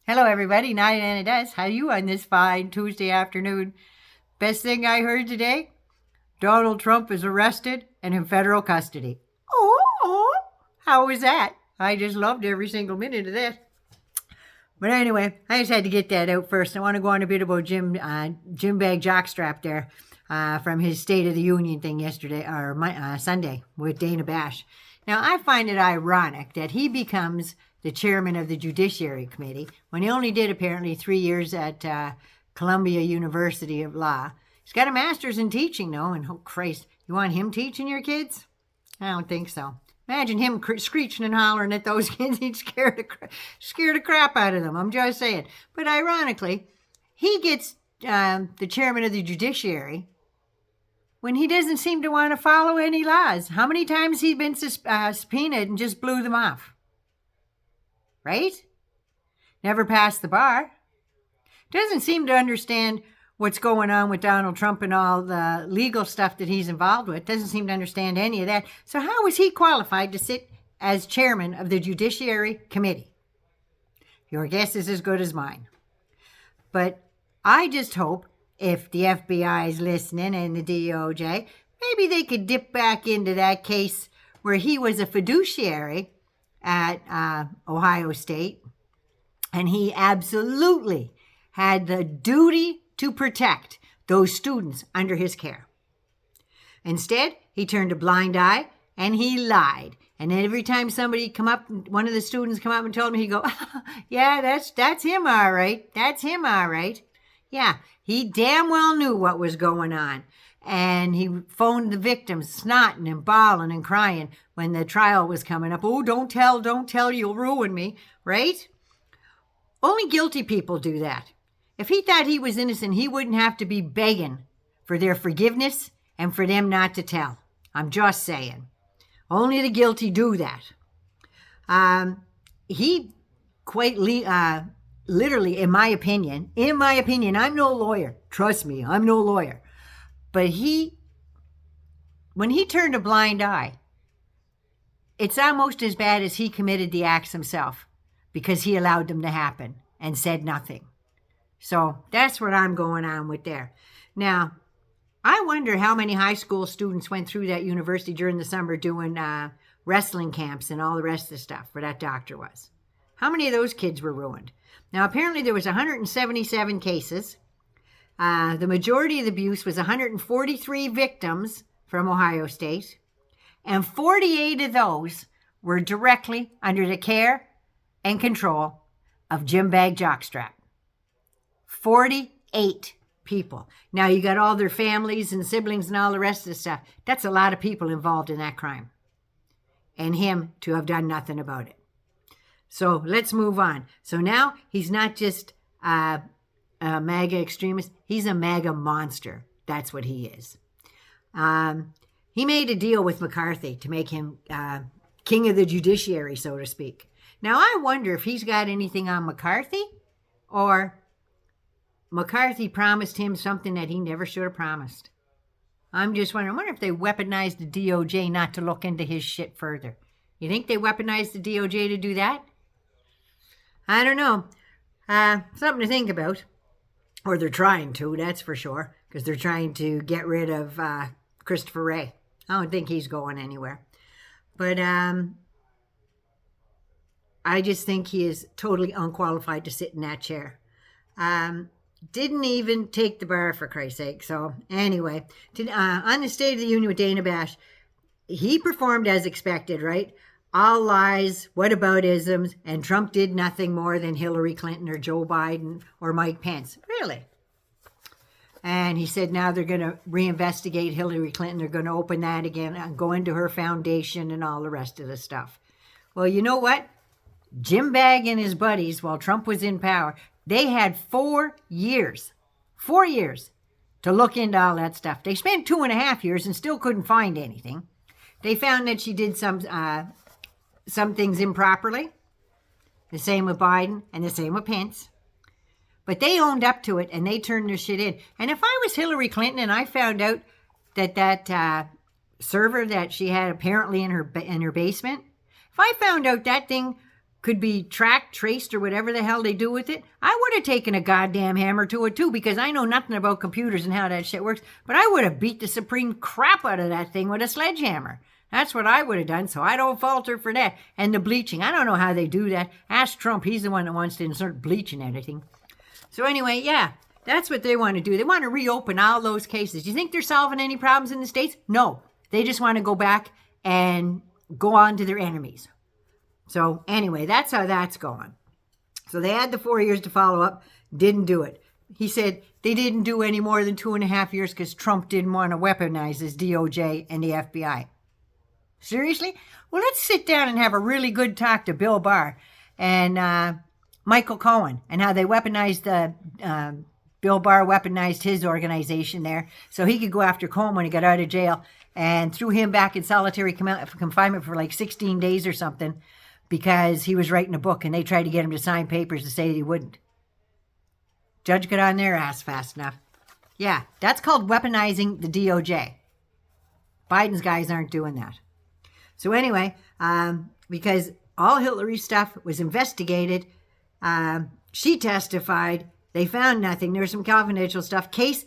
Hello, everybody. Nina does. How are you on this fine Tuesday afternoon? Best thing I heard today? Donald Trump is arrested and in federal custody. Oh, how was that? I just loved every single minute of that. But anyway, I just had to get that out first. I want to go on a bit about Jim Bag Jockstrap there from his State of the Union thing yesterday, or Sunday, with Dana Bash. Now, I find it ironic that he becomes the chairman of the Judiciary Committee when he only did apparently 3 years at Columbia University of Law. He's got a master's in teaching, though, and oh, Christ, you want him teaching your kids? I don't think so. Imagine him screeching and hollering at those kids. He'd scare the crap out of them. I'm just saying. But ironically, he gets the chairman of the judiciary when he doesn't seem to want to follow any laws. How many times he's been subpoenaed and just blew them off? Right? Never passed the bar. Doesn't seem to understand what's going on with Donald Trump and all the legal stuff that he's involved with. Doesn't seem to understand any of that. So how is he qualified to sit as chairman of the Judiciary Committee? Your guess is as good as mine. But I just hope if the FBI is listening and the DOJ, maybe they could dip back into that case where he was a fiduciary at Ohio State, and he absolutely had the duty to protect those students under his care. Instead, he turned a blind eye and he lied. And every time somebody come up, one of the students come up and told me, he'd go, yeah, that's him all right. That's him all right. Yeah, he damn well knew what was going on. And he phoned the victims, snotting and bawling and crying when the trial was coming up. Oh, don't tell, you'll ruin me, right? Only guilty people do that. If he thought he was innocent, he wouldn't have to be begging for their forgiveness and for them not to tell. I'm just saying. Only the guilty do that. He quite literally, in my opinion, I'm no lawyer. Trust me, I'm no lawyer. But when he turned a blind eye, it's almost as bad as he committed the acts himself because he allowed them to happen and said nothing. So that's what I'm going on with there. Now, I wonder how many high school students went through that university during the summer doing wrestling camps and all the rest of the stuff where that doctor was. How many of those kids were ruined? Now, apparently there was 177 cases. The majority of the abuse was 143 victims from Ohio State, and 48 of those were directly under the care and control of Jim Bag Jockstrap. 48 people. Now, you got all their families and siblings and all the rest of the stuff. That's a lot of people involved in that crime. And him to have done nothing about it. So let's move on. So now he's not just a MAGA extremist. He's a MAGA monster. That's what he is. He made a deal with McCarthy to make him king of the judiciary, so to speak. Now, I wonder if he's got anything on McCarthy, or McCarthy promised him something that he never should have promised. I'm just wondering. I wonder if they weaponized the DOJ not to look into his shit further. You think they weaponized the DOJ to do that? I don't know. Something to think about. Or they're trying to, that's for sure. Because they're trying to get rid of Christopher Wray. I don't think he's going anywhere. But I just think he is totally unqualified to sit in that chair. Didn't even take the bar, for Christ's sake. So anyway, on the State of the Union with Dana Bash, he performed as expected, right? All lies, whataboutisms, and Trump did nothing more than Hillary Clinton or Joe Biden or Mike Pence. Really? And he said now they're going to reinvestigate Hillary Clinton. They're going to open that again and go into her foundation and all the rest of the stuff. Well, you know what? Jim Bag and his buddies, while Trump was in power, they had 4 years to look into all that stuff. They spent 2.5 years and still couldn't find anything. They found that she did some things improperly. The same with Biden and the same with Pence. But they owned up to it and they turned their shit in. And if I was Hillary Clinton and I found out that server that she had apparently in her basement, if I found out that thing could be tracked, traced, or whatever the hell they do with it, I would have taken a goddamn hammer to it too, because I know nothing about computers and how that shit works, but I would have beat the supreme crap out of that thing with a sledgehammer. That's what I would have done, so I don't falter for that. And the bleaching, I don't know how they do that. Ask Trump, he's the one that wants to insert bleach in everything. So anyway, yeah, that's what they want to do. They want to reopen all those cases. Do you think they're solving any problems in the States? No. They just want to go back and go on to their enemies. So anyway, that's how that's going. So they had the 4 years to follow up, didn't do it. He said they didn't do any more than 2.5 years because Trump didn't want to weaponize his DOJ and the FBI. Seriously? Well, let's sit down and have a really good talk to Bill Barr and Michael Cohen and how they weaponized Bill Barr weaponized his organization there so he could go after Cohen when he got out of jail and threw him back in solitary confinement for like 16 days or something because he was writing a book and they tried to get him to sign papers to say that he wouldn't. Judge got on their ass fast enough. Yeah, that's called weaponizing the DOJ. Biden's guys aren't doing that. So anyway, because all Hillary's stuff was investigated, she testified, they found nothing, there's some confidential stuff, case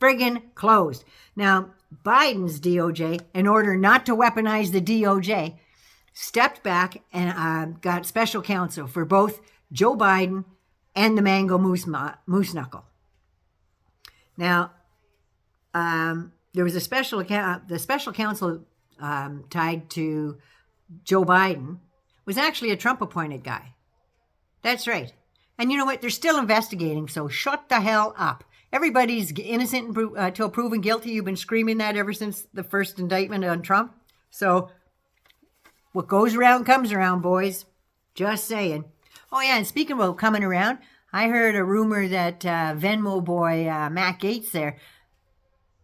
friggin' closed. Now, Biden's DOJ, in order not to weaponize the DOJ, stepped back and got special counsel for both Joe Biden and the Mango Moose Knuckle. Now, there was a special counsel tied to Joe Biden was actually a Trump-appointed guy. That's right. And you know what? They're still investigating, so shut the hell up. Everybody's innocent until proven guilty. You've been screaming that ever since the first indictment on Trump. So what goes around comes around, boys. Just saying. Oh, yeah, and speaking about coming around, I heard a rumor that Venmo boy Matt Gaetz there,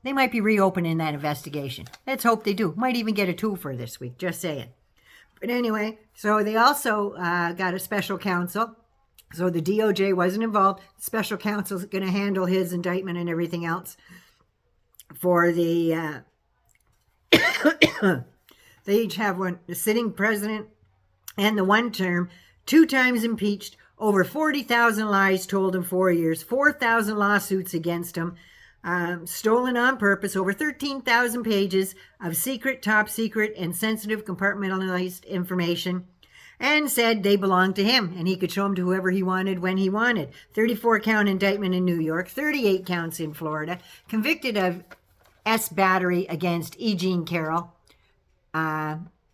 they might be reopening that investigation. Let's hope they do. Might even get a twofer this week, just saying. But anyway, so they also got a special counsel. So the DOJ wasn't involved. Special counsel's going to handle his indictment and everything else. For the, they each have one, the sitting president and the one term, 2 times impeached, over 40,000 lies told in 4 years, 4,000 lawsuits against him, stolen on purpose, over 13,000 pages of secret, top secret, and sensitive compartmentalized information, and said they belonged to him, and he could show them to whoever he wanted when he wanted. 34-count indictment in New York, 38 counts in Florida, convicted of S battery against E. Jean Carroll,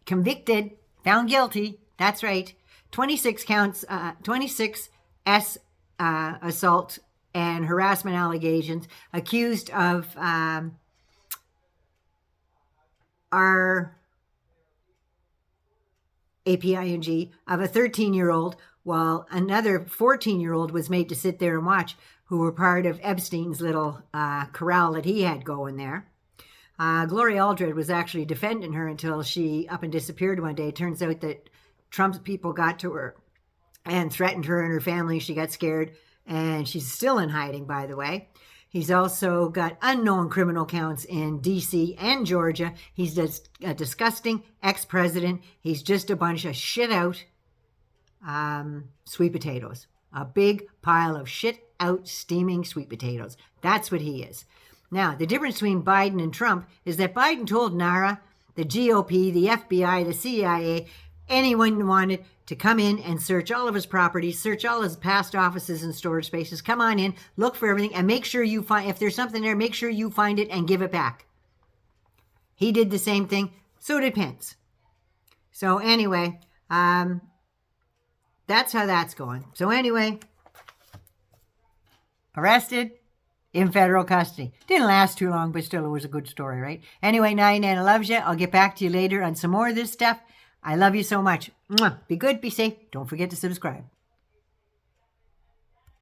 convicted, found guilty, that's right, 26 counts, 26 S assault and harassment allegations, accused of R APING of a 13-year-old, while another 14-year-old was made to sit there and watch, who were part of Epstein's little corral that he had going there. Gloria Aldred was actually defending her until she up and disappeared one day. It turns out that Trump's people got to her and threatened her and her family. She got scared, and she's still in hiding, by the way. He's also got unknown criminal counts in D.C. and Georgia. He's just a disgusting ex-president. He's just a bunch of shit-out sweet potatoes. A big pile of shit-out steaming sweet potatoes. That's what he is. Now, the difference between Biden and Trump is that Biden told NARA, the GOP, the FBI, the CIA, anyone who wanted to come in and search all of his properties, search all his past offices and storage spaces, come on in, look for everything, and make sure you find, if there's something there, make sure you find it and give it back. He did the same thing. So did Pence. So anyway, that's how that's going. So anyway, arrested in federal custody. Didn't last too long, but still it was a good story, right? Anyway, Nana loves you. I'll get back to you later on some more of this stuff. I love you so much. Mwah. Be good, be safe. Don't forget to subscribe.